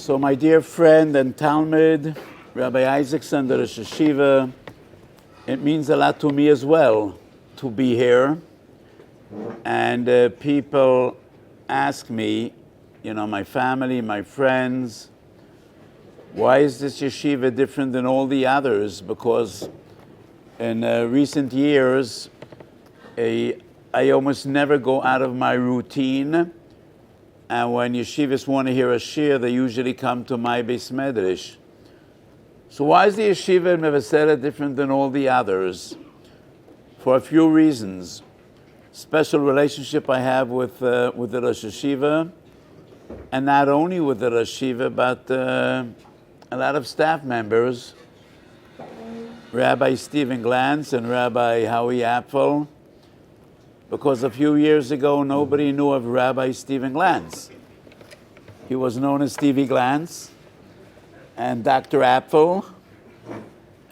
So my dear friend and Talmud, Rabbi Isaacson, the Rosh Yeshiva, it means a lot to me as well to be here. And people ask me, my family, my friends, why is this yeshiva different than all the others? Because in recent years, I almost never go out of my routine. And when yeshivas want to hear a shir, they usually come to my Beis Medrash. So why is the yeshiva in Mevaseret different than all the others? For a few reasons. Special relationship I have with the Rosh Yeshiva, and not only with the Rosh Yeshiva, but a lot of staff members, Rabbi Stephen Glantz and Rabbi Howie Apfel, because a few years ago nobody knew of Rabbi Stephen Glantz. He was known as Stevie Glantz and Dr. Apfel,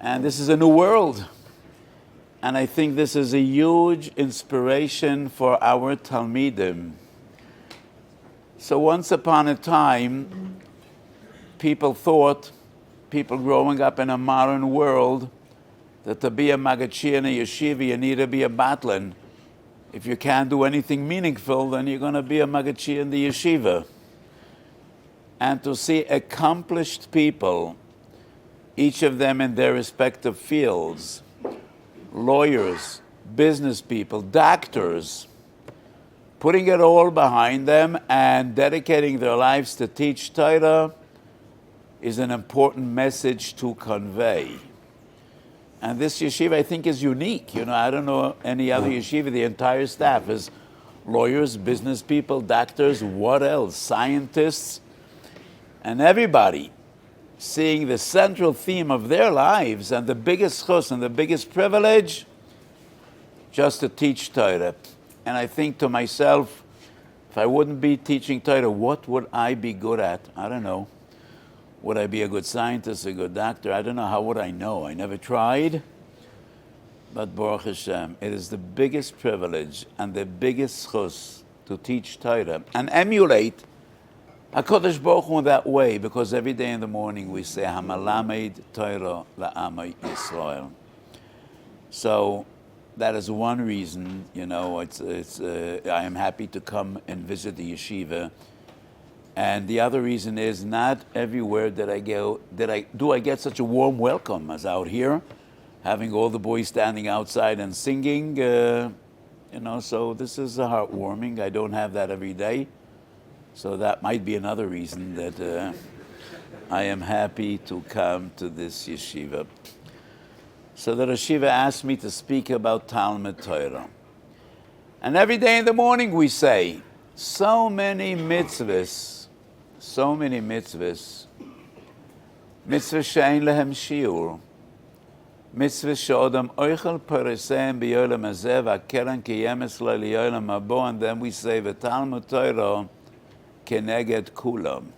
and this is a new world. And I think this is a huge inspiration for our Talmidim. So once upon a time, people growing up in a modern world, that to be a Magachi in a yeshiva, you need to be a batlin. If you can't do anything meaningful, then you're going to be a Magachi in the yeshiva. And to see accomplished people, each of them in their respective fields, lawyers, business people, doctors, putting it all behind them and dedicating their lives to teach Torah is an important message to convey. And this yeshiva, I think, is unique. I don't know any other yeshiva. The entire staff is lawyers, business people, doctors, what else? Scientists, and everybody seeing the central theme of their lives and the biggest chus and the biggest privilege, just to teach Torah. And I think to myself, if I wouldn't be teaching Torah, what would I be good at? I don't know. Would I be a good scientist, a good doctor? I don't know. How would I know? I never tried. But Baruch Hashem, it is the biggest privilege and the biggest chus to teach Torah and emulate HaKadosh Baruch Hu in that way, because every day in the morning we say, Hamalamed Torah la'amay Yisrael. So that is one reason, I am happy to come and visit the yeshiva. And the other reason is not everywhere that I go, I get such a warm welcome as out here, having all the boys standing outside and singing, so this is heartwarming. I don't have that every day. So that might be another reason that I am happy to come to this yeshiva. So the yeshiva asked me to speak about Talmud Torah. And every day in the morning we say, so many mitzvahs, mitzvahs she'ein lehem shiur, mitzvahs she'odam oichel pereseim b'yolam hazeh v'akeren kiyemes lo liyolam habo, and then we say the Talmud Torah keneged kulam.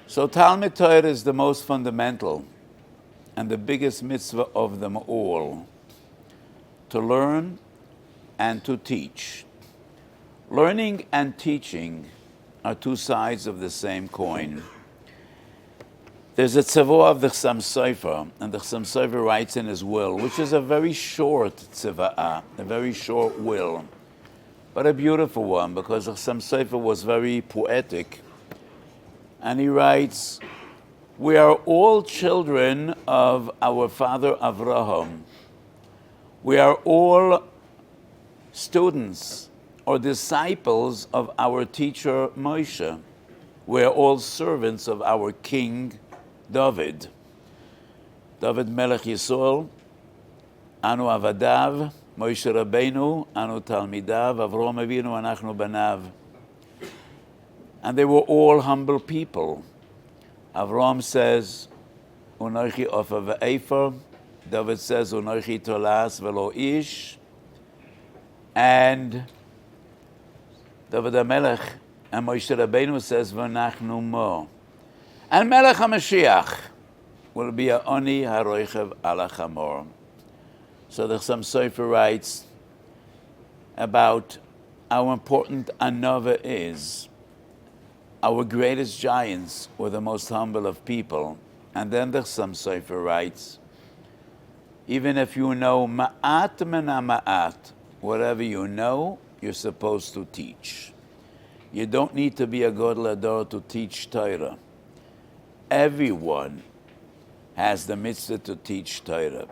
So Talmud Torah is the most fundamental and the biggest mitzvah of them all, to learn and to teach. Learning and teaching are two sides of the same coin. There's a tzavah of the Chassam Sofer, and the Chassam Sofer writes in his will, which is a very short tzavah, a very short will, but a beautiful one, because the Chassam Sofer was very poetic. And he writes, we are all children of our father Avraham. We are all students or disciples of our teacher Moshe. We are all servants of our king David. David Melech Yisrael, Anu Avadav, Moshe Rabbeinu, Anu Talmidav, Avraham Avinu, Anachnu Banav. And they were all humble people. Avraham says, Unochi Ofa ve'efer. David says, Unochi Tolas velo ish. And David HaMelech and Moshe Rabbeinu says, V'nachnu mo. And Melech HaMashiach will be a oni haroichev ala chamor. So the Chassam Sofer writes about how important Anova is. our greatest giants were the most humble of people. And then the Chassam Sofer writes, even if you know ma'at mena ma'at, whatever you know, you're supposed to teach. You don't need to be a Gadol Hador to teach Torah. Everyone has the mitzvah to teach Torah.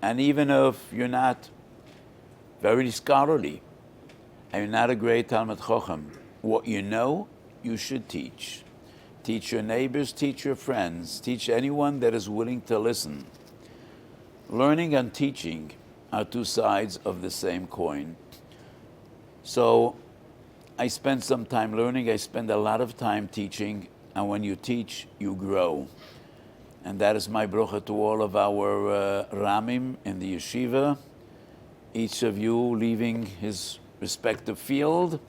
And even if you're not very scholarly, and you're not a great Talmid Chacham, what you know, you should teach. Teach your neighbors, teach your friends, teach anyone that is willing to listen. Learning and teaching are two sides of the same coin. So I spend some time learning, I spend a lot of time teaching, and when you teach, you grow. And that is my bracha to all of our Ramim in the Yeshiva, each of you leaving his respective field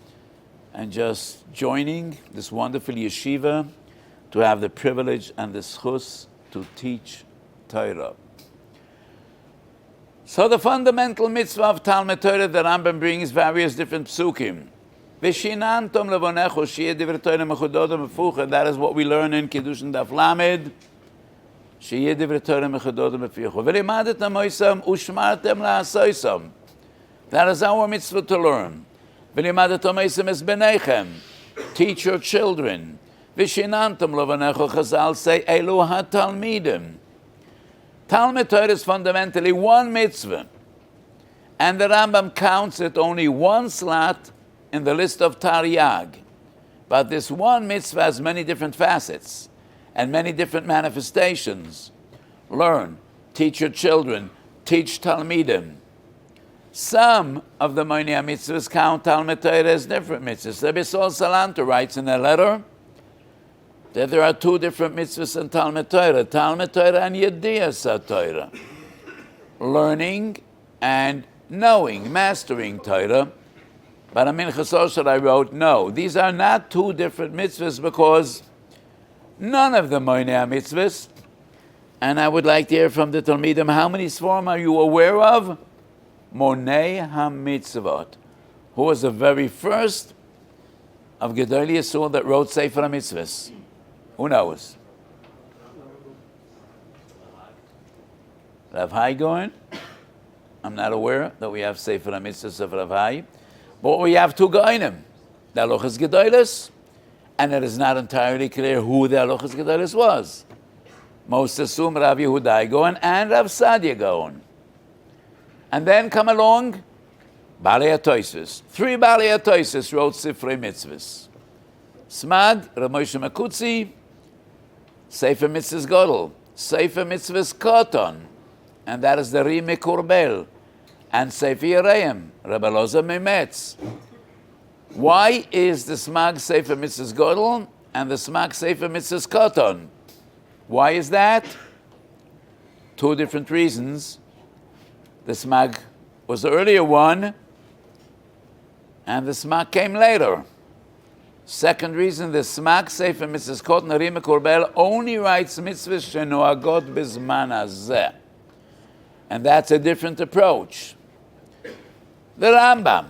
and just joining this wonderful Yeshiva to have the privilege and the schus to teach Torah. So the fundamental mitzvah of Talmud Torah that Rambam brings various different psukim. V'shinantom levonecho sheyeh divrei Torah mechudot u'mefucha. That is what we learn in Kiddushin Daf Lamed. Sheyeh divrei Torah mechudot u'mefucha. V'limadetem oisam u'shmartem la'asoisam. That is our mitzvah to learn. V'limadetem oisam es b'neichem. Teach your children. V'shinantom levonecho, Chazal say, elu ha-talmidim. Talmud Torah is fundamentally one mitzvah, and the Rambam counts it only one slot in the list of Taryag. But this one mitzvah has many different facets and many different manifestations. Learn, teach your children, teach Talmidim. Some of the Moinei mitzvahs count Talmud Torah as different mitzvahs. Rabbi Sol Salanter writes in a letter that there are two different mitzvahs in Talmud Torah and Yediyas Torah. Learning and knowing, mastering Torah. But in Minchas Osher I wrote, no, these are not two different mitzvahs because none of the Moinei mitzvahs, and I would like to hear from the Talmidim, how many Sforim are you aware of? Monei HaMitzvot. Who was the very first of Gedolei Yisrael that wrote Sefer HaMitzvahs? Who knows? Rav Hai going? I'm not aware that we have Sefer HaMitzvahs of Rav Hai. But we have two Goinim. The Halochas Gedolos, and it is not entirely clear who the Halochas Gedolos was. Most assume Rav Yehudai Gaon and Rav Sadia Gaon. And then come along Balei HaTosfos. Three Balei HaTosfos wrote Sifrei Mitzvahs. Smad, Rav Moshe Makutzi, Sefer Mitzvahs Godel, Sefer Mitzvahs Koton, and that is the Rime Kurbel, and Sefer Yereim, Rabbi Loza Memetz. Why is the Smag Sefer Mitzvahs Godel and the Smag Sefer Mitzvahs Koton? Why is that? Two different reasons. The Smag was the earlier one, and the Smag came later. Second reason, the Smag Sefer Mitzvahs Koton Rime Kurbel only writes mitzvahs shenoagot bizman hazeh. And that's a different approach. The Rambam,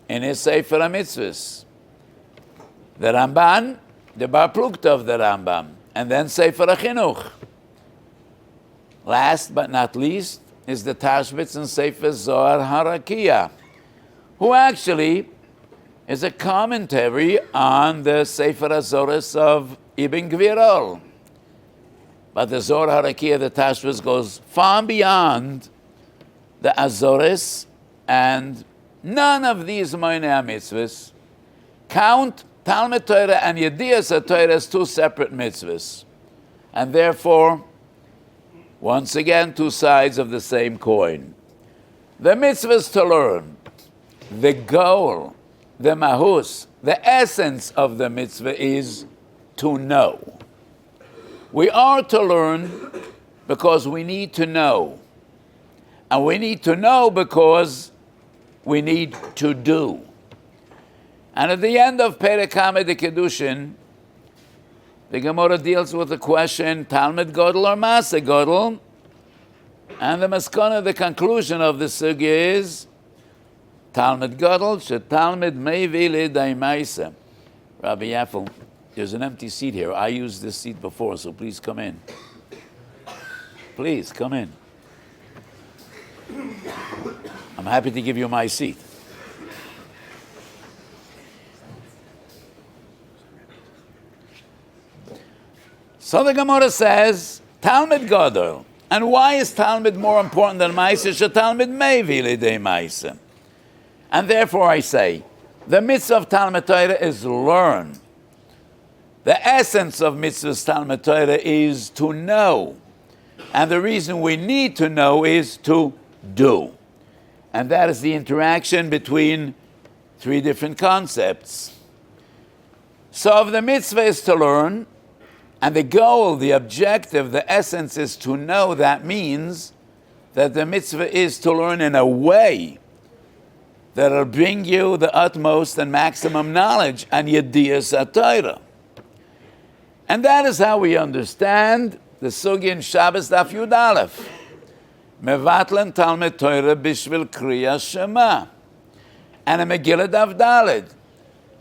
in his Sefer HaMitzvahs. The Ramban, the Bar Plukta of the Rambam. And then Sefer HaChinuch. Last but not least is the Tashbitz and Sefer Zohar HaRakiya, who actually is a commentary on the Sefer HaZoros of Ibn Gvirol. But the Zohar HaRakiya, the Tashbitz, goes far beyond the Azores, and none of these Moinei mitzvahs count Talmud Torah and Yediyas Torah as two separate mitzvahs. And therefore, once again, two sides of the same coin. The mitzvahs to learn, the goal, the mahus, the essence of the mitzvah is to know. We are to learn because we need to know. And we need to know because we need to do. And at the end of Perek Hamed the Kedushin, the Gemara deals with the question, Talmud Godel or Maaseh Godel? And the maskana, the conclusion of the sugya is, Talmud Godel, she Talmud Meivi L'Dai Maaseh. Rabbi Yaffel, There's an empty seat here. I used this seat before, so please come in. Please, come in. I'm happy to give you my seat. So the Gemara says, Talmud Gadol. And why is Talmud more important than Ma'aseh? Talmud mevi lidei Ma'aseh. And therefore I say, the mitzvah of Talmud Torah is learn. The essence of mitzvah's Talmud Torah is to know. And the reason we need to know is to do. And that is the interaction between three different concepts. So if the mitzvah is to learn, and the goal, the objective, the essence is to know, that means that the mitzvah is to learn in a way that will bring you the utmost and maximum knowledge and yediyas HaTorah. And that is how we understand the sugi in Shabbos Daf Yud Aleph. Mevatlen Talmud Torah bishvil kriya shema. And a Megillah Daf Daled.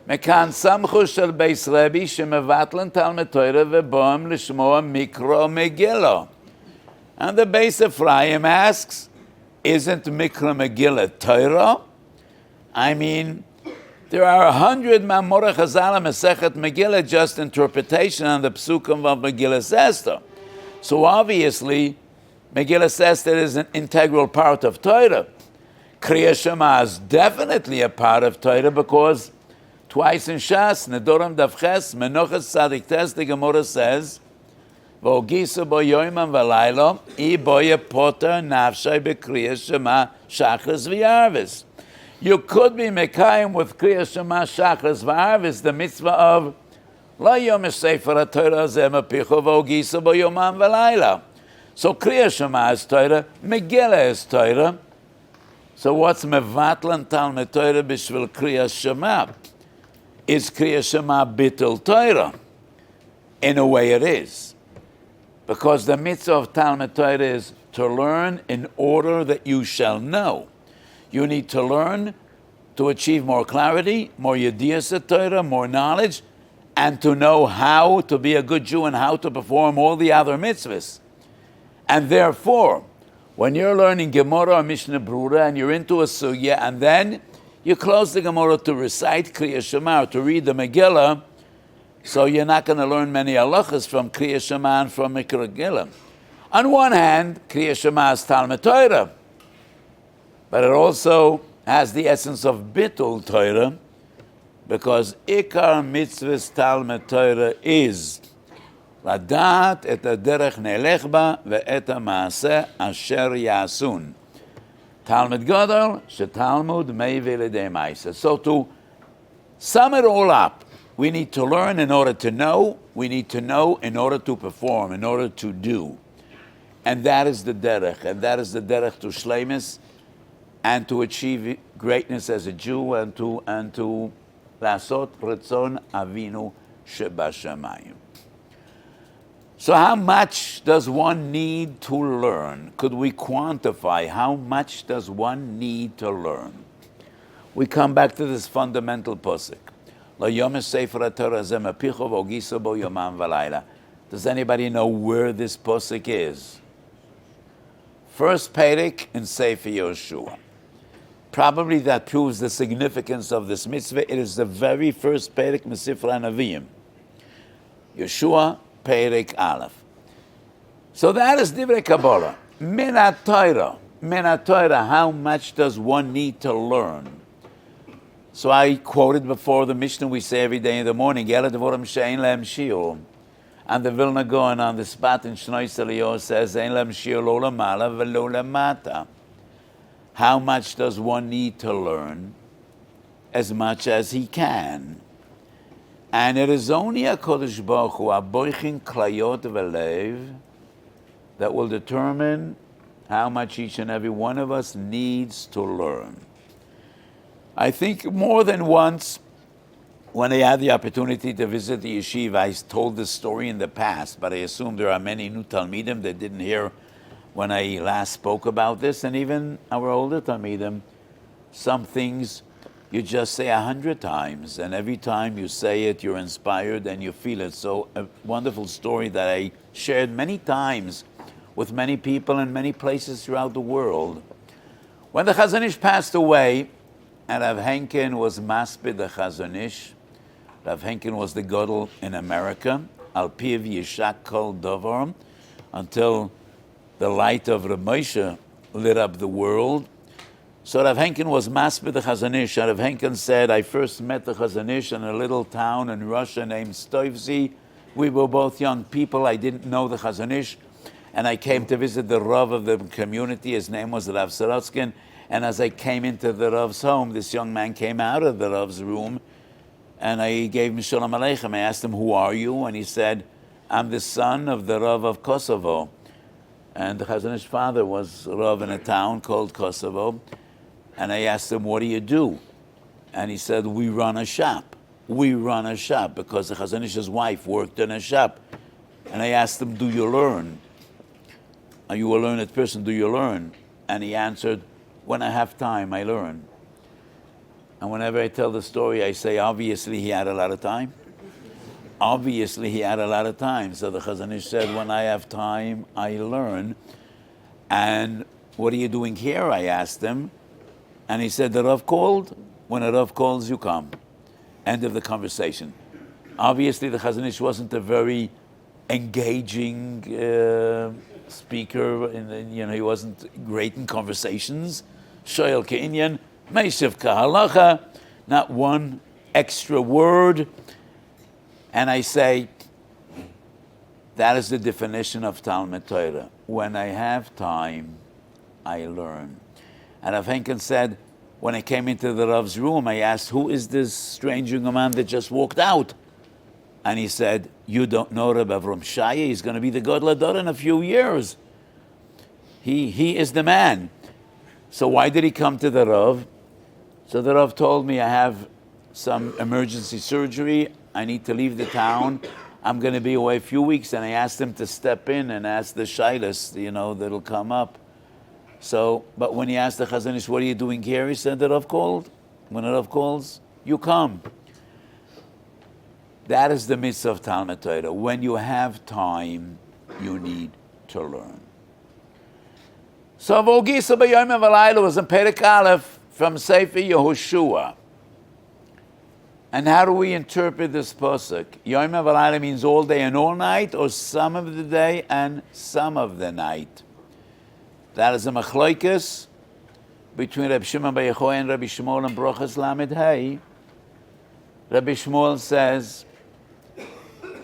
Mekan samchu shel Beis Rebbe shemevatlen Talmud Torah veboam lishmoa mikro Megillah. And the Beis Ephraim asks, isn't mikro Megillah Torah? I mean, there are 100 Mamorah Chazal Masechet Megillah, just interpretation on the psukim of Megillah Esther. So obviously, Megillah Esther is an integral part of Torah. Kriya Shema is definitely a part of Torah because twice in Shas, Nedorim Davches, Menochas Tzadik Tes, the Gemara says, V'ogisa bo yoimam v'laylo, I boye poter nafshay b'kriya Shema shachris v'yarvis. You could be mekayim with Kriya Shema Shachris V'Arvis, the mitzvah of La Yom Sefer HaTorah Zeh Mepicho V'Ogisa Bo Yomam V'Layla. So Kriya Shema is Torah, Megillah is Torah. So what's Mevatlan Talmud Torah B'Shvil Kriya Shema? Is Kriya Shema Bittul Torah? In a way it is. Because the mitzvah of Talmud Torah is to learn in order that you shall know. You need to learn to achieve more clarity, more yediyas Torah, more knowledge, and to know how to be a good Jew and how to perform all the other mitzvahs. And therefore, when you're learning Gemara or Mishnah Brura and you're into a sugya, and then you close the Gemara to recite Kriya Shema, or to read the Megillah, so you're not going to learn many halachas from Kriya Shema and from Megillah. On one hand, Kriya Shema is Talmud Torah, but it also has the essence of Bittul Torah, because Ikar Mitzvahs Talmud Torah is Ladat et derech nelech ba ve'et ha'maaseh asher yasun. Talmud Gadol shetalmud mevi lidei Ma'aseh. So to sum it all up, we need to learn in order to know, we need to know in order to perform, in order to do. And that is the derech, and that is the derech to shleimus, and to achieve greatness as a Jew, and to lasot retzon avinu shebashamayim. So how much does one need to learn? Could we quantify how much does one need to learn? We come back to this fundamental pasuk. Does anybody know where this pasuk is? First Perek in Sefer Yoshua. Probably that proves the significance of this mitzvah. It is the very first Perek Mesifra Nevi'im. Yeshua Perek Aleph. So that is Divrei Kabbalah. Min HaTorah, how much does one need to learn? So I quoted before the Mishnah we say every day in the morning, Yela Devorim She'ein Lehem Shiur. And the Vilna Gaon on the spot in Shnoi Seliyo says, Ein Lehem Shiur Lo Lamala V'Lo Lamata. How much does one need to learn? As much as he can. And it is only a Kodesh Baruch Hu, a Boichin Klayot V'Lev, that will determine how much each and every one of us needs to learn. I think more than once, when I had the opportunity to visit the yeshiva, I told this story in the past, but I assume there are many new Talmidim that didn't hear when I last spoke about this, and even our older Talmidim, some things You just say 100 times, and every time you say it, you're inspired and you feel it. So a wonderful story that I shared many times with many people in many places throughout the world. When the Chazon Ish passed away, and Rav Henkin was maspid the Chazon Ish, Rav Henkin was the Gadol in America, Al Piv Yishak Kol Davar, until the light of Rav Moshe lit up the world. So Rav Henkin was maspid the Chazon Ish, and Rav Henkin said, I first met the Chazon Ish in a little town in Russia named Stovzi. We were both young people. I didn't know the Chazon Ish, and I came to visit the Rav of the community. His name was Rav Sorotskin. And as I came into the Rav's home, this young man came out of the Rav's room, and I gave him Shalom Aleichem. I asked him, who are you? And he said, I'm the son of the Rav of Kosovo. And the Chazon Ish's father was Rav in a town called Kosovo. And I asked him, what do you do? And he said, we run a shop. We run a shop, because the Chazon Ish's wife worked in a shop. And I asked him, do you learn? Are you a learned person? Do you learn? And he answered, when I have time, I learn. And whenever I tell the story, I say, obviously he had a lot of time. Obviously he had a lot of time. So the Chazon Ish said, when I have time, I learn. And what are you doing here? I asked him. And he said, the Rav called. When a Rav calls, you come. End of the conversation. Obviously, the Chazon Ish wasn't a very engaging speaker. He wasn't great in conversations. Shoyel ke'inyan, meishiv kahalacha, not one extra word. And I say, that is the definition of Talmud Torah. When I have time, I learn. And Rav Henkin said, when I came into the Rav's room, I asked, who is this strange young man that just walked out? And he said, you don't know Rabbi Avram Shaya? He's going to be the Gadol Ador in a few years. He is the man. So why did he come to the Rav? So the Rav told me, I have some emergency surgery. I need to leave the town. I'm going to be away a few weeks. And I asked him to step in and ask the shaylas, that'll come up. So, but when he asked the Chazon Ish, what are you doing here? He said, the Rav called. When the Rav calls, you come. That is the mitzvah of Talmud Torah. When you have time, you need to learn. So, Vogisa b'yom v'layla was in Perek Aleph from Sefer Yehoshua. And how do we interpret this pasuk? Yom v'layla means all day and all night, or some of the day and some of the night. That is a machlokes between Rabbi Shimon bar Yochai and Rabbi Shmuel and Brochas Lamed Hey. Rabbi Shmuel says,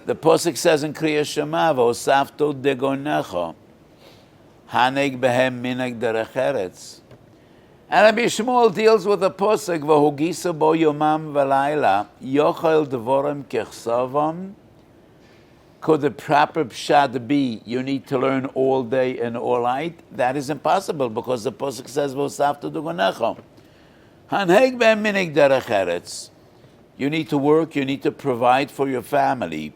the pasuk says in Kriya Shema, "V'osafto degonecha, haneg behem mineg derech eretz." And Rabbi Shmuel deals with the pasuk, "V'hogisa bo yomam v'layla, yochel dvorim kechsavam." Could the proper pshat be, you need to learn all day and all night? That is impossible, because the pasuk says, "V'osafto degonecha, haneg behem mineg derech eretz." You need to work, you need to provide for your family.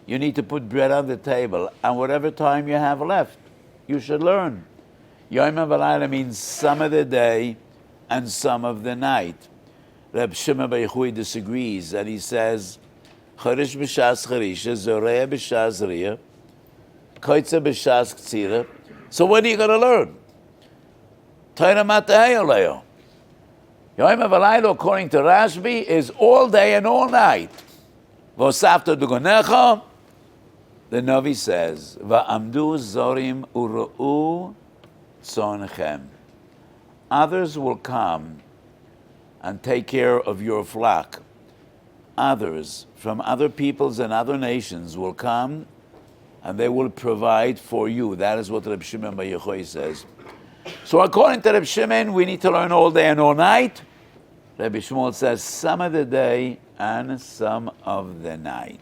You need to put bread on the table. And whatever time you have left, you should learn. Yom v'layla means some of the day and some of the night. Reb Shimon bar Yochai disagrees, and he says, Charish b'shas charisha, zoreya b'shas zriya, koitza b'shas ktsira. So when are you going to learn? Torah matahei aleyo. Yom v'layla, according to Rashbi, is all day and all night. V'osafto dugonecha, the Navi says, Va'amdu zorim uru'u tzonechem. Others will come and take care of your flock. Others from other peoples and other nations will come and they will provide for you. That is what Reb Shimon bar Yochai says. So according to Reb Shimon, we need to learn all day and all night. Rabbi Shmuel says some of the day and some of the night.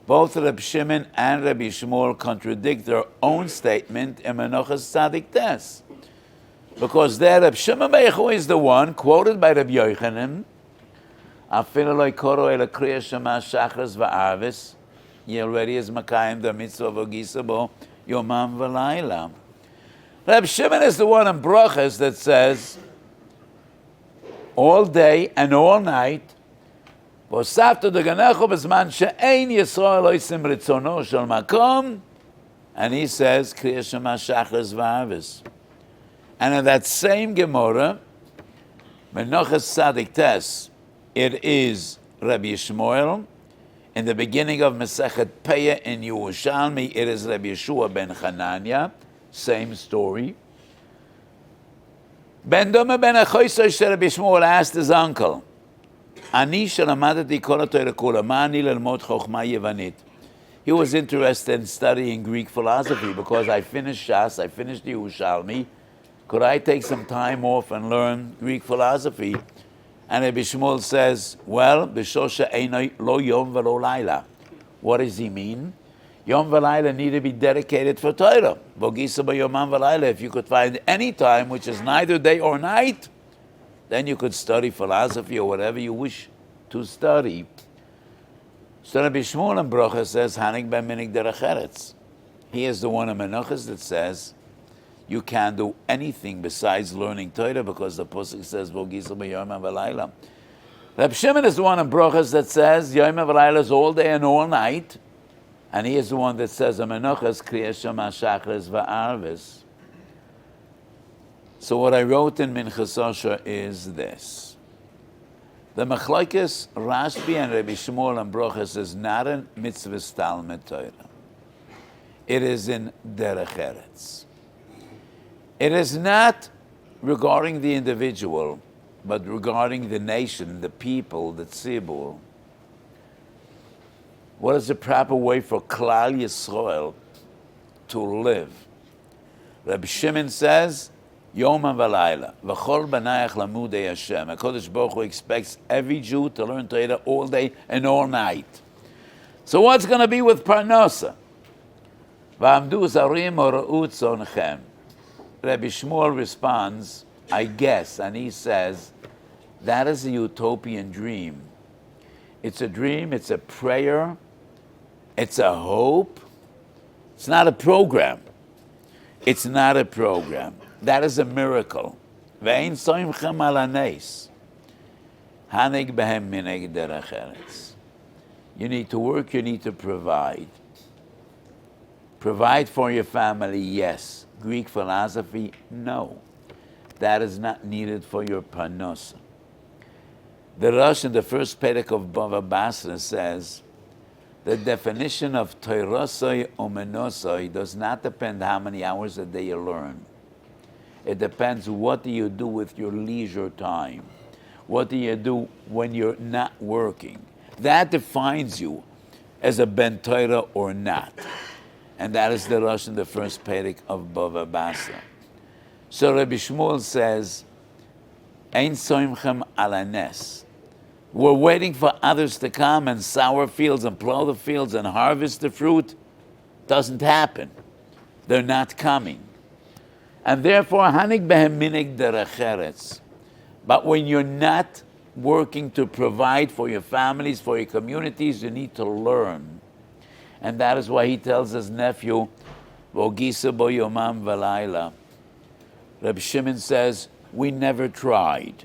Both Reb Shimon and Rabbi Shmuel contradict their own statement in Menachos Tzadik Tes. Because there Reb Shimon bar Yochai is the one quoted by Rabbi Yochanan, Afilu lo koro ela kriya shema shachris va'arvis, he already is makayim the mitzvah of Ogisa bo yomam v'layla. Reb Shimon is the one in Brachas that says, all day and all night. והוספת דגנך בזמן שאין ישראל עושים רצונו של מקום, and he says, Kriya Shema Shachris V'Avis. And in that same Gemara, Menachas Tzadik Tes, it is Rabbi Shmuel. In the beginning of Masechet Peah in Yerushalmi, it is Rabbi Yeshua ben Chananya, same story. Ben Doma ben Achoisoi, Rabbi Shmuel asked his uncle, Ani shelamadati kol haTorah kula, ma ani lelmod chokhma yevanit. He was interested in studying Greek philosophy because I finished Shas, I finished Yerushalmi. Could I take some time off and learn Greek philosophy? And Rabbi Shmuel says, well, b'shosha einoi lo yom v'lo laila. What does he mean? Yom v'laila need to be dedicated for Torah. Vogisa b'yomam v'laila. If you could find any time which is neither day or night, then you could study philosophy or whatever you wish to study. So Rabbi Shmuel in Brocha says, Hanig ben minig derech eretz. He is the one in Menachos that says, you can't do anything besides learning Torah because the Pasuk says, V'gisel b'yom v'layla. Reb Shimon is the one in Brochas that says, Yom v'layla is all day and all night. And he is the one that says, Menachos Kriya Shema Shachris V'Arvis. So what I wrote in Minchas Osher is this. The Machlokes Rashbi and Rabbi Shmuel and Brochas is not in Mitzvah Talmud Torah. It is in Derech Eretz. It is not regarding the individual, but regarding the nation, the people, the tzibur. What is the proper way for Klal Yisrael to live? Rabbi Shimon says, Yom v'layla, v'chol b'nayach lamudei Hashem. HaKadosh Baruch Hu expects every Jew to learn Torah all day and all night. So what's going to be with Parnasa? V'amdu zarim ora'u tzonechem. Rabbi Shmuel responds, I guess, and he says, that is a utopian dream. It's a dream, it's a prayer, it's a hope. It's not a program. It's not a program. That is a miracle. Ve'ein soimchem al hanes. Hanig behem mineg derech eretz. You need to work, you need to provide. Provide for your family, yes. Greek philosophy, no. That is not needed for your parnosa. The Rosh in the first Perek of Bava Basra says, the definition of Toirosoi or Menosoi does not depend how many hours a day you learn. It depends what do you do with your leisure time. What do you do when you're not working? That defines you as a Ben Torah or not. And that is the Rosh in the first Perek of Bava Basra. So Rabbi Shmuel says, Ein soimchem al hanes. We're waiting for others to come and sour fields and plow the fields and harvest the fruit. Doesn't happen. They're not coming. And therefore, hanig behem minig derech eretz. But when you're not working to provide for your families, for your communities, you need to learn. And that is why he tells his nephew, Vogisa bo yomam v'layla. Reb Shimon says, we never tried.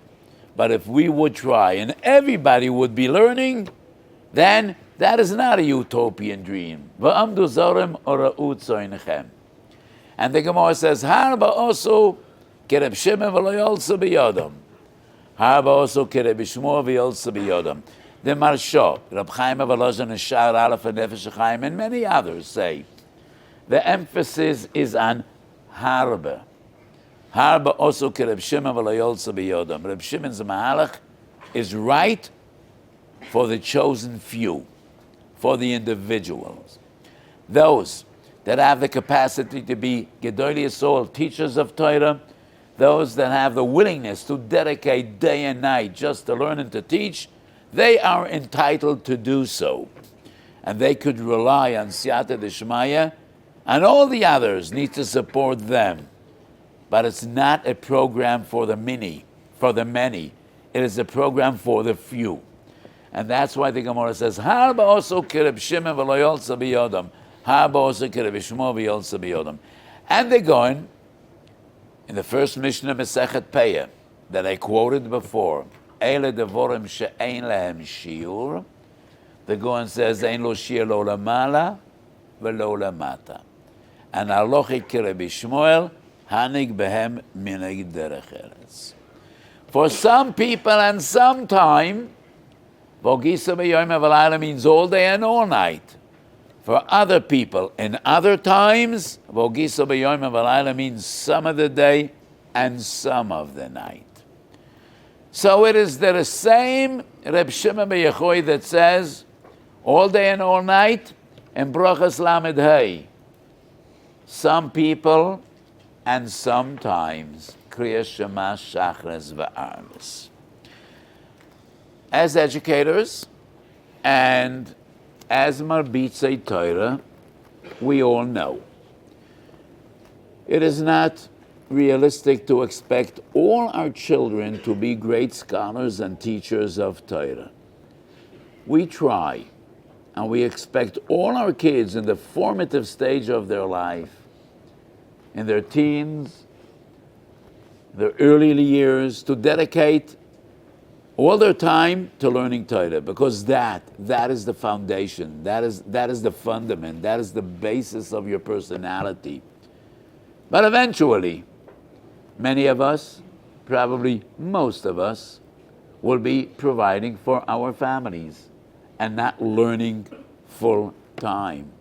But if we would try and everybody would be learning, then that is not a utopian dream. V'amdu zorem ora'u tzoinechem. And the Gemara says, Harba also kereb Shimon v'lo yolsa b'yodam. Harba also kereb Shmuel v'yolsa b'yodam. The Marsha, Reb Chaim Avolozhin and Sha'ar Aleph and Nefesh Chaim, and many others say, the emphasis is on Harba. Harba also kereb Shimon v'lo yolsa b'yodam. Reb Shimon's Mahalach is right for the chosen few, for the individuals. Those that have the capacity to be Gedolei Yisrael, teachers of Torah, those that have the willingness to dedicate day and night just to learn and to teach, they are entitled to do so. And they could rely on Siyata D'Shmaya, and all the others need to support them. But it's not a program for the many. It is a program for the few. And that's why the Gemara says, Harba also kereb Shimon v'lo yolsa b'yodam. Harba also kereb Shmuel v'yolsa b'yodam. And they're going, in the first Mishnah Masechet Peah, that I quoted before, Eile devorim she'ein lehem shiur, the Gaon says, Ein lo shir lo lamala velo lamata. And halochi kirebi Shmuel, hanig behem minig derech eretz. For some people and some time, vogisa b'yom v'layla means all day and all night. For other people, in other times, vogisa b'yom v'layla means some of the day and some of the night. So it is the same Reb Shimon ben Yochai that says, all day and all night, and brachas lamed hay. Some people and sometimes kriya shema shachres v'arves. As educators and as marbitzei Torah, we all know it is not realistic to expect all our children to be great scholars and teachers of Torah. We try. And we expect all our kids in the formative stage of their life, in their teens, their early years, to dedicate all their time to learning Torah, because that is the foundation, that is the fundament, that is the basis of your personality. But eventually, many of us, probably most of us, will be providing for our families and not learning full time.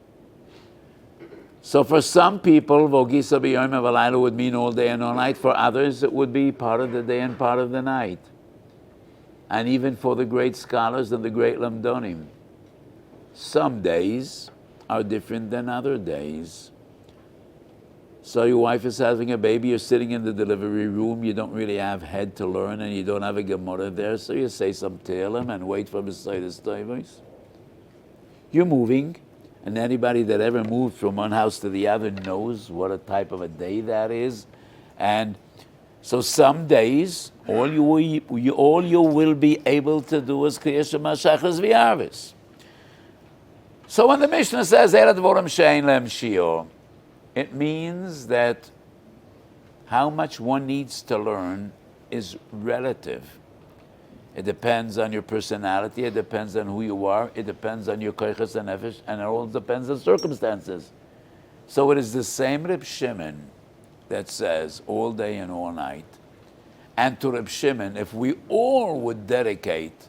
So for some people, Vogisa b'yom v'layla would mean all day and all night. For others, it would be part of the day and part of the night. And even for the great scholars and the great lamdonim, some days are different than other days. So your wife is having a baby, you're sitting in the delivery room, you don't really have head to learn, and you don't have a Gemara there, so you say some Tehillim and wait for Mesilas Tovos. You're moving, and anybody that ever moved from one house to the other knows what a type of a day that is. And so some days, all you will be able to do is Kriya Shema Shachas V'Arvis. So when the Mishnah says, Eila Dvorim She'ein Lehem Shiur, it means that how much one needs to learn is relative. It depends on your personality, it depends on who you are, it depends on your koiches and nefesh, and it all depends on circumstances. So it is the same Reb Shimon that says all day and all night. And to Reb Shimon, if we all would dedicate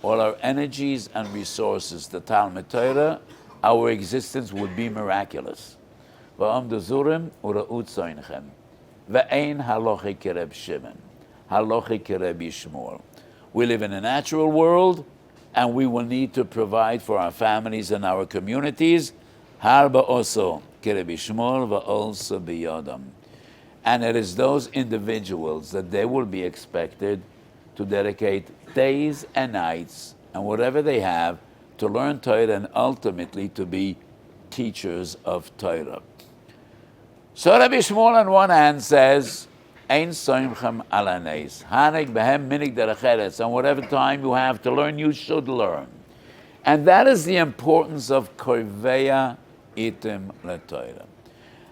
all our energies and resources to Talmud Torah, our existence would be miraculous. V'amdu zurim ura'ut zoinchem. Ve'ein halochi kereb Shimon. Halochi kereb Yishmol. We live in a natural world, and we will need to provide for our families and our communities. Harba also kereb Yishmol va'olsa biyodam. And it is those individuals that they will be expected to dedicate days and nights and whatever they have to learn Torah and ultimately to be teachers of Torah. So Rabbi Shmuel on one hand says, Ein soimchem ala neis, hanig behem minig derech eretz, and whatever time you have to learn, you should learn. And that is the importance of korveya itim leTorah.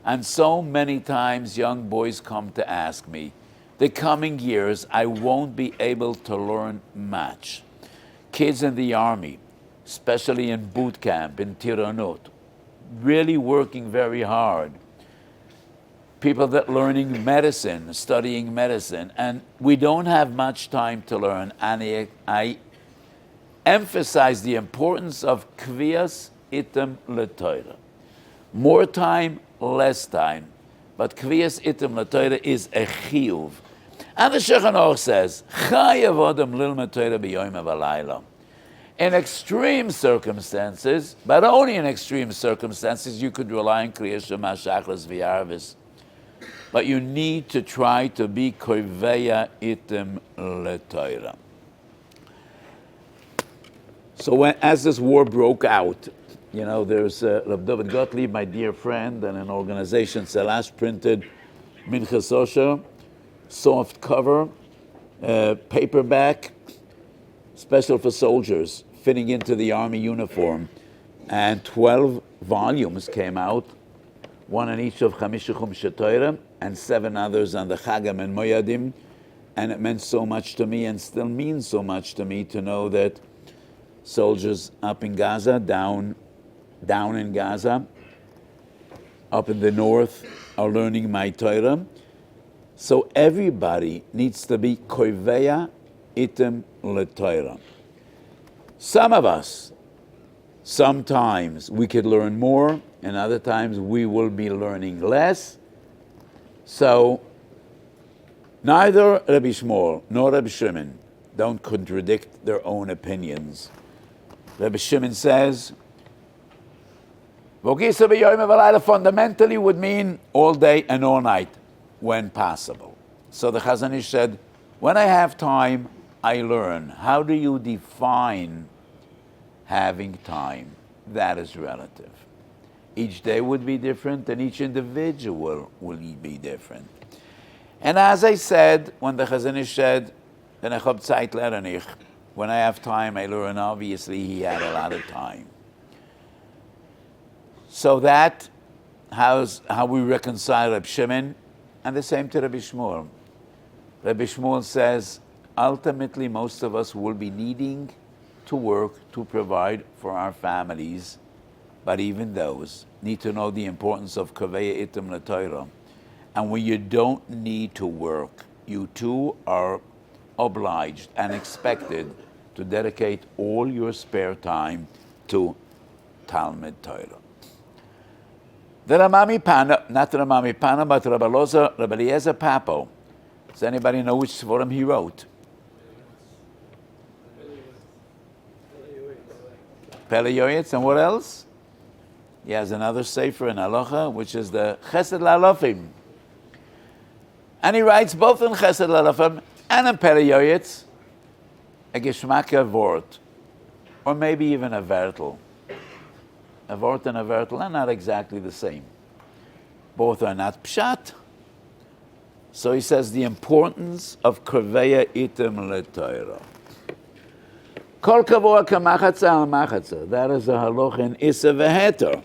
And so many times young boys come to ask me, the coming years I won't be able to learn much. Kids in the army, especially in boot camp, in Tiranot, really working very hard. People that learning medicine, studying medicine, and we don't have much time to learn. And I emphasize the importance of kviyas itim leTorah. More time, less time. But kviyas itim leTorah is a chiyuv. And the Shulchan Aruch says, chayav adam lilmad Torah b'yom v'layla. In extreme circumstances, but only in extreme circumstances, you could rely on Kriya Shema Shachas V'Arvis. But you need to try to be korveya itim leTorah. So as this war broke out, you know, there's Rav David Gottlieb, my dear friend, and an organization, Selash, printed Minchas Osher, soft cover, paperback, special for soldiers, fitting into the army uniform. And 12 volumes came out, one on each of Chamisha Chumshe Torah, and 7 others on the Chagam and Moyadim, And it meant so much to me and still means so much to me to know that soldiers up in Gaza, down in Gaza, up in the north, are learning my Torah. So everybody needs to be koiveya item leTorah. Some of us, sometimes we could learn more, and other times we will be learning less. So neither Rabbi Shmuel nor Rabbi Shimon don't contradict their own opinions. Rabbi Shimon says, Vogisa b'yoyim v'layla fundamentally would mean all day and all night, when possible. So the Chazon Ish said, when I have time, I learn. How do you define having time? That is relative. Each day would be different, and each individual will be different. And as I said, when the Chazon Ish said, when I have time, I learn, obviously he had a lot of time. So that how we reconcile Rabbi Shimon, and the same to Rabbi Shmuel. Rabbi Shmuel says, ultimately most of us will be needing to work to provide for our families, but even those need to know the importance of Kaveya Itim LaTorah. And when you don't need to work, you too are obliged and expected to dedicate all your spare time to Talmud Torah. The Ramami Pana, not the Ramami Pana, but Rabbi Eliezer Papo. Does anybody know which Sforim he wrote? Pele Yoetz, and what else? He has another sefer in Halacha, which is the Chesed L'Alofim. And he writes both in Chesed L'Alofim and in Pele Yoetz a Geschmacke Wort, or maybe even a Vertel. A Wort and a Vertel are not exactly the same. Both are not Pshat. So he says the importance of Kaveya Itim LaTorah. Kol kavua kamachatza al machatza. That is a halacha in Issa v'Heter.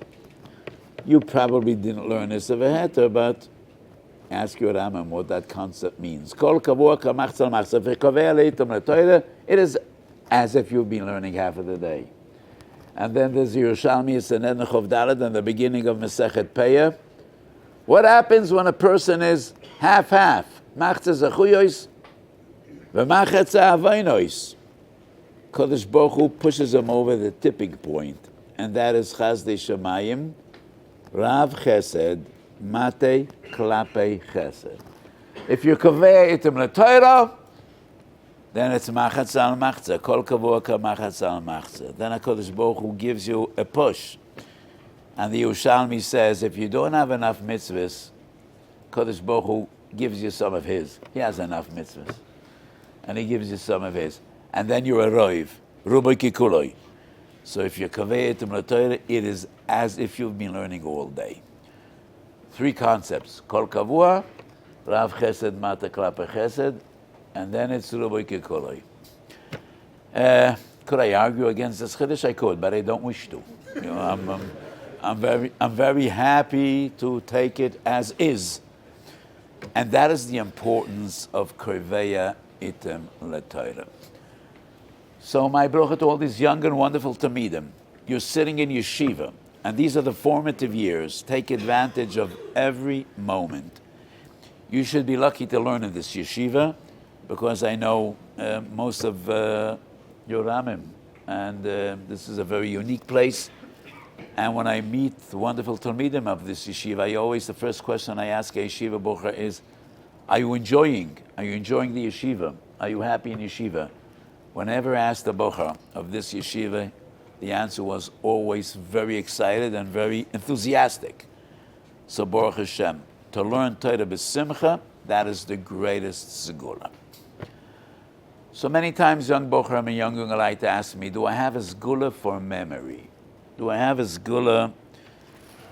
You probably didn't learn Issa v'Heter, but ask your Rambam what that concept means. Kol kavua kamachatza al machatza. V'kaveya Itim LaTorah. It is as if you've been learning half of the day. And then there's Yerushalmi, it's an Ednechov Dalet, and the beginning of Masechet Peah. What happens when a person is half-half? Machzah zachuyois, v'machatza avainois. Kodesh Baruch Hu pushes him over the tipping point, and that is Chazdei Shemayim, Rav Chesed, Mate Klape Chesed. If you're Kaveh Itim LaTorah, then it's Machatza al Machzah, Kol Kavua Ka Machatza al Machzah. Then HaKadosh Baruch Hu gives you a push. And the Yerushalmi says, if you don't have enough mitzvahs, Kadosh Baruch Hu gives you some of his. He has enough mitzvahs. And he gives you some of his. And then you're a roiv, rubai kikuloi. So if you're kaveh etim LaTorah, it is as if you've been learning all day. Three concepts. Kol kavua, Rav Chesed, Mata Klape Chesed, and then it's rubai kikuloi. Could I argue against this chiddush? I could, but I don't wish to. You know, I'm very happy to take it as is. And that is the importance of Kaveya Itim LaTorah. So my bracha to all these young and wonderful Talmidim, you're sitting in yeshiva, and these are the formative years. Take advantage of every moment. You should be lucky to learn in this yeshiva, because I know most of your Ramim, and this is a very unique place. And when I meet the wonderful Talmidim of this yeshiva, the first question I ask a yeshiva bocher is, are you enjoying the yeshiva? Are you happy in yeshiva? Whenever I asked the bocher of this yeshiva, the answer was always very excited and very enthusiastic. So Baruch Hashem, to learn Torah b'simcha, that is the greatest segula. So many times young bocher and young like to ask me, do I have a segula for memory? Do I have a segula?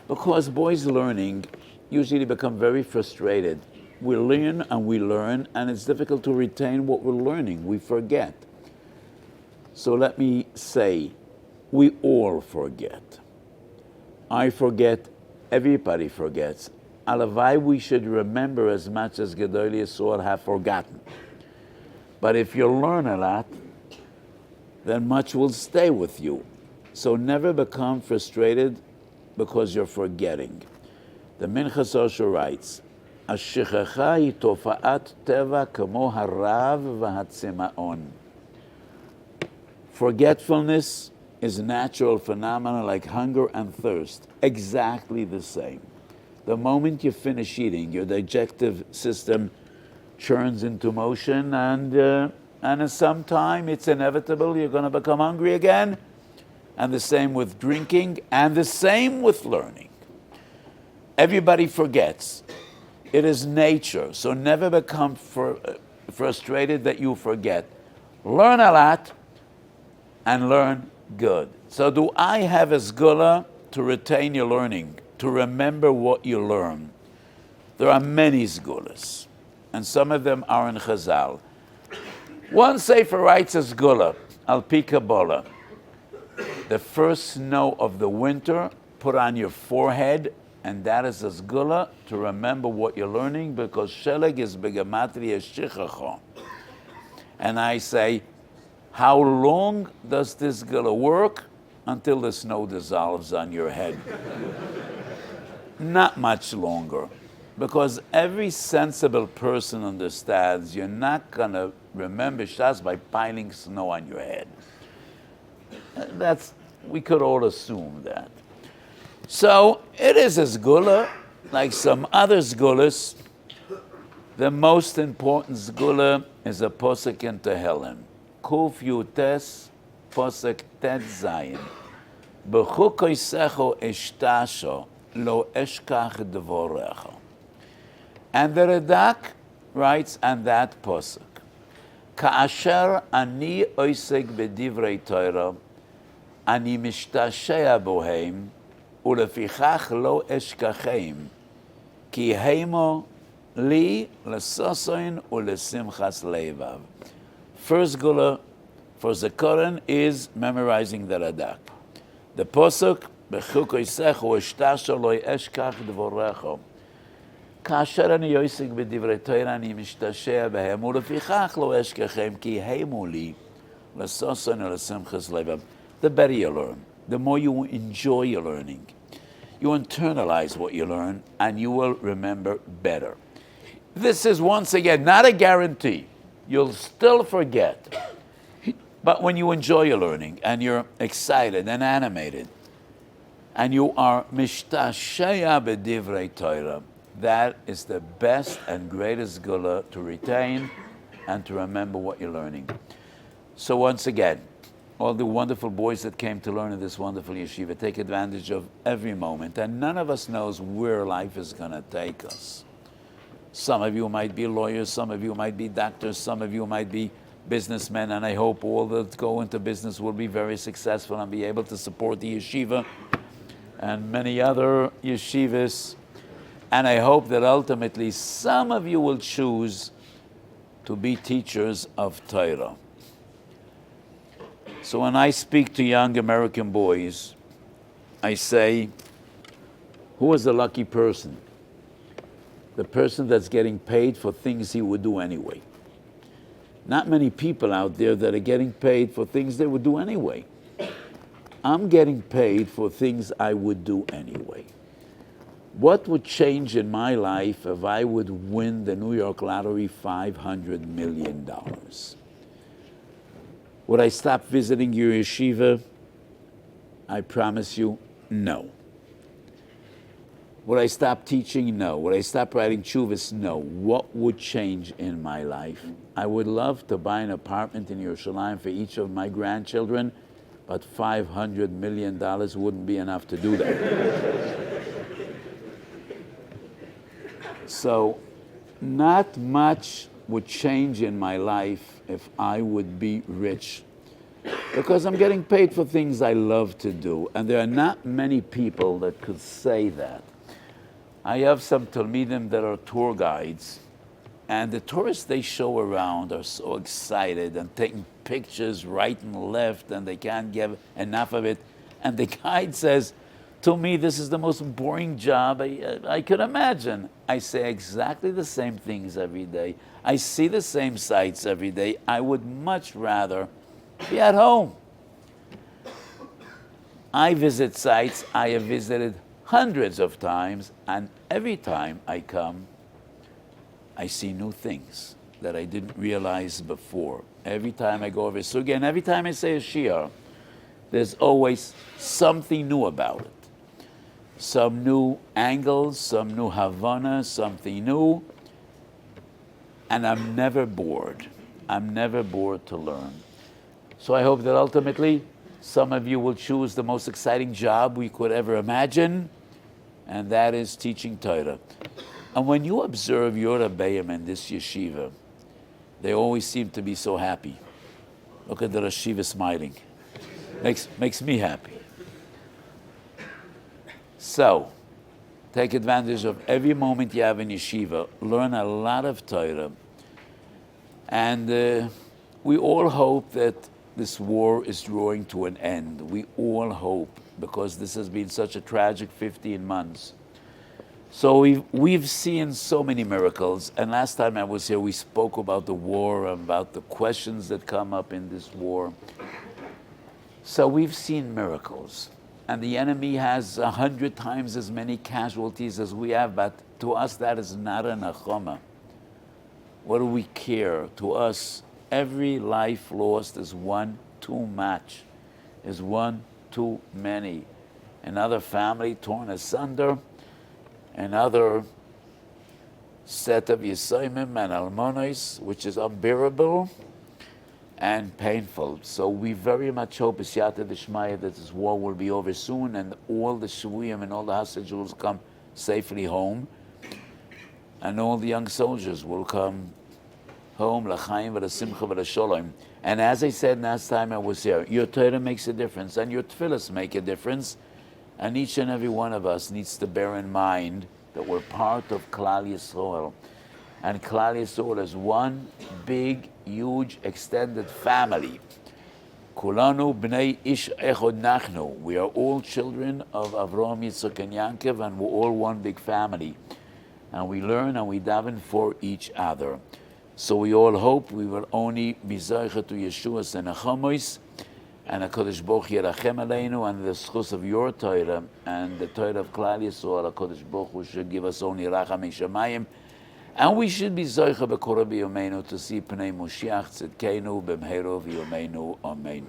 Because boys learning usually become very frustrated. We learn, and it's difficult to retain what we're learning. We forget. So let me say, we all forget. I forget, everybody forgets. Alavai, we should remember as much as Gedolei Yisrael have forgotten. But if you learn a lot, then much will stay with you. So never become frustrated because you're forgetting. The Minchas Osher writes, "Ashichacha hi tofa'at teva kamo harav v'hatzimaon." Forgetfulness is a natural phenomenon like hunger and thirst, exactly the same. The moment you finish eating, your digestive system churns into motion, and in some time it's inevitable you're going to become hungry again, and the same with drinking, and the same with learning. Everybody forgets. It is nature, so never become frustrated that you forget. Learn a lot and learn good. So do I have a sgula to retain your learning, to remember what you learn? There are many sgulas, and some of them are in Chazal. One sefer writes a sgula, al pi Kabbalah. The first snow of the winter, put on your forehead, and that is a sgula to remember what you're learning, because sheleg is begematria shichacha. And I say, how long does this sgula work? Until the snow dissolves on your head. Not much longer, because every sensible person understands you're not going to remember Shas by piling snow on your head. We could all assume that. So it is a sgula, like some other sgulas. The most important sgula is a posuk in Tehillim. Kuf Yutes posuk Tet Zayin. B'chukoisecho ishtasho lo eshkach dvorecho. And the Radak writes on that posuk, Ka'asher ani oiseg b'divrei Torah, ani mishtashea bohem, ulefichach lo eshkachem, ki heimo li lesosoin ulesimchas leivav. First gula for Zakaron is memorizing the Radak. The posuk, b'chukoisecho ishtasho lo eshkach dvorecho. כאשר אני עוסק בדברי תורה, אני משתעשע בהם, ולפיכך לא אשכחם, כי המו לי לששון ולשמחת לבם. The better you learn, the more you enjoy your learning. You internalize what you learn, and you will remember better. This is, once again, not a guarantee. You'll still forget. But when you enjoy your learning, and you're excited and animated, and you are mishtashea b'divrei Torah, that is the best and greatest gula to retain and to remember what you're learning. So once again, all the wonderful boys that came to learn in this wonderful yeshiva, take advantage of every moment. And none of us knows where life is going to take us. Some of you might be lawyers, some of you might be doctors, some of you might be businessmen, and I hope all that go into business will be very successful and be able to support the yeshiva and many other yeshivas. And I hope that ultimately some of you will choose to be teachers of Torah. So when I speak to young American boys, I say, who is the lucky person? The person that's getting paid for things he would do anyway. Not many people out there that are getting paid for things they would do anyway. I'm getting paid for things I would do anyway. What would change in my life if I would win the New York lottery $500 million? Would I stop visiting your yeshiva? I promise you, no. Would I stop teaching? No. Would I stop writing tshuvas? No. What would change in my life? I would love to buy an apartment in Yerushalayim for each of my grandchildren, but $500 million wouldn't be enough to do that. So, not much would change in my life if I would be rich, because I'm getting paid for things I love to do, and there are not many people that could say that. I have some Talmidim that are tour guides, and the tourists they show around are so excited and taking pictures right and left, and they can't get enough of it. And the guide says, To me, this is the most boring job I could imagine. I say exactly the same things every day. I see the same sights every day. I would much rather be at home. I visit sites I have visited hundreds of times, and every time I come, I see new things that I didn't realize before. Every time I go over Sugya, and every time I say a Shia, there's always something new about it. Some new angles, some new Havana, something new. And I'm never bored. I'm never bored to learn. So I hope that ultimately some of you will choose the most exciting job we could ever imagine, and that is teaching Torah. And when you observe your Rebbeim in this yeshiva, they always seem to be so happy. Look at the yeshiva smiling. Makes me happy. So, take advantage of every moment you have in yeshiva. Learn a lot of Torah. And we all hope that this war is drawing to an end. We all hope, because this has been such a tragic 15 months. So we've seen so many miracles. And last time I was here, we spoke about the war, about the questions that come up in this war. So we've seen miracles. And the enemy has 100 times as many casualties as we have, but to us that is not a nachama. What do we care? To us, every life lost is one too much, is one too many. Another family torn asunder, another set of Yisayimim and Almonos, which is unbearable and painful. So we very much hope, B'siyata D'Shmaya, that this war will be over soon and all the Shvuyim and all the Hasidic Jews come safely home, and all the young soldiers will come home, l'chaim v'l'simcha v'l'sholom. And as I said last time I was here, your Torah makes a difference, and your tefillas make a difference, and each and every one of us needs to bear in mind that we're part of Kallah Yisrael. And Kallah Yisrael is one big, huge, extended family. Kulanu b'nei ish echod nachnu. We are all children of Avraham, Yitzchak, and Yaakov, and we're all one big family. And we learn and we daven for each other. So we all hope we will only be zeicha to Yeshuas and Achamois, and HaKadosh Baruch Hu Yerachem Aleinu, and the schus of your Torah and the Torah of Kallah Yisrael, HaKadosh Baruch Hu should give us only Racham Shamayim, and we should be zeicha b'korah b'yomeinu to see Pnei Moshiach Tzidkeinu b'mheiro v'yomeinu. Amen.